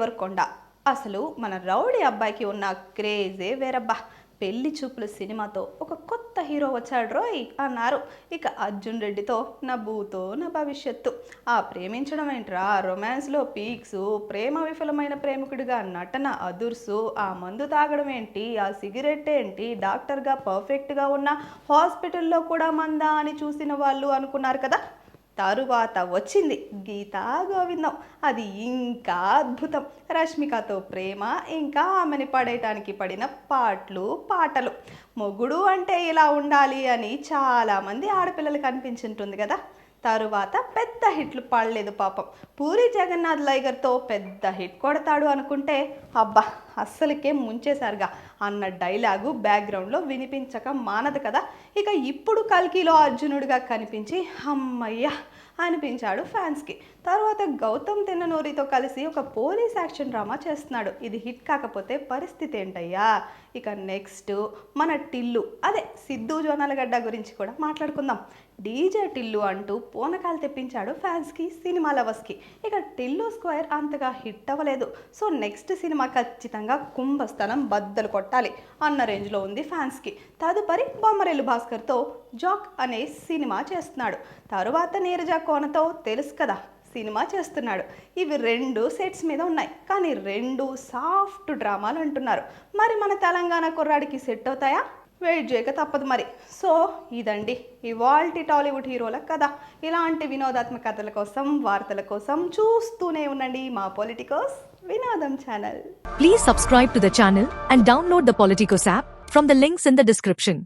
దేవరకొండ. అసలు మన రౌడీ అబ్బాయికి ఉన్న క్రేజే వేరబ్బా. పెళ్లి చూపుల సినిమాతో ఒక కొత్త హీరో వచ్చాడు రోయ్ అన్నారు. ఇక అర్జున్ రెడ్డితో నా భూతో నా భవిష్యత్తు, ఆ ప్రేమించడం ఏంట్రా, రొమాన్స్లో పీక్స్, ప్రేమ విఫలమైన ప్రేమికుడిగా నటన అదుర్సు, ఆ మందు తాగడం ఏంటి, ఆ సిగరెట్ ఏంటి, డాక్టర్గా పర్ఫెక్ట్గా ఉన్న హాస్పిటల్లో కూడా మందా అని చూసిన వాళ్ళు అనుకున్నారు కదా. తరువాత వచ్చింది గీతా గోవిందం. అది ఇంకా అద్భుతం. రష్మికతో ప్రేమ, ఇంకా ఆమెని పడేయటానికి పడిన పాటలు. మొగుడు అంటే ఇలా ఉండాలి అని చాలామంది ఆడపిల్లలకు అనిపించుంటుంది కదా. తరువాత పెద్ద హిట్లు పడలేదు పాపం. పూరి జగన్నాథ్ లైగర్తో పెద్ద హిట్ కొడతాడు అనుకుంటే అబ్బా అస్సలకే ముంచేశారుగా అన్న డైలాగు బ్యాక్గ్రౌండ్లో వినిపించక మానదు కదా. ఇక ఇప్పుడు కల్కిలో అర్జునుడిగా కనిపించి అమ్మయ్య అనిపించాడు ఫ్యాన్స్కి. తర్వాత గౌతమ్ తిన్ననూరితో కలిసి ఒక పోలీస్ యాక్షన్ డ్రామా చేస్తున్నాడు. ఇది హిట్ కాకపోతే పరిస్థితి ఏంటయ్యా. ఇక నెక్స్ట్ మన టిల్లు, అదే సిద్ధు జోనాలగడ్డ గురించి కూడా మాట్లాడుకుందాం. డీజే టిల్లు అంటూ పూనకాలు తెప్పించాడు ఫ్యాన్స్కి, సినిమా లవర్స్కి. ఇక టిల్లు స్క్వేర్ అంతగా హిట్ అవ్వలేదు. సో నెక్స్ట్ సినిమా ఖచ్చితంగా కుంభస్థలం బద్దలు కొట్టాలి అన్న రేంజ్లో ఉంది ఫ్యాన్స్కి. తదుపరి బొమ్మరెల్లు భాస్కర్తో జాక్ అనే సినిమా చేస్తున్నాడు. తరువాత నీరజ కోనతో తెలుసు కదా సినిమా చేస్తున్నాడు. ఇవి 2 సెట్స్ మీద ఉన్నాయి, కానీ 2 సాఫ్ట్ డ్రామాలు అంటున్నారు. మరి మన తెలంగాణ కుర్రాడికి సెట్ అవుతాయా? వెయిట్ చేయక తప్పదు మరి. సో ఇదండి ఇవాల్టి టాలీవుడ్ హీరోల కథ. ఇలాంటి వినోదాత్మక కథల కోసం, వార్తల కోసం చూస్తూనే ఉండండి మా పొలిటికోస్ వినోదం channel. Please subscribe to the channel and download the Politicos app from the links in the description.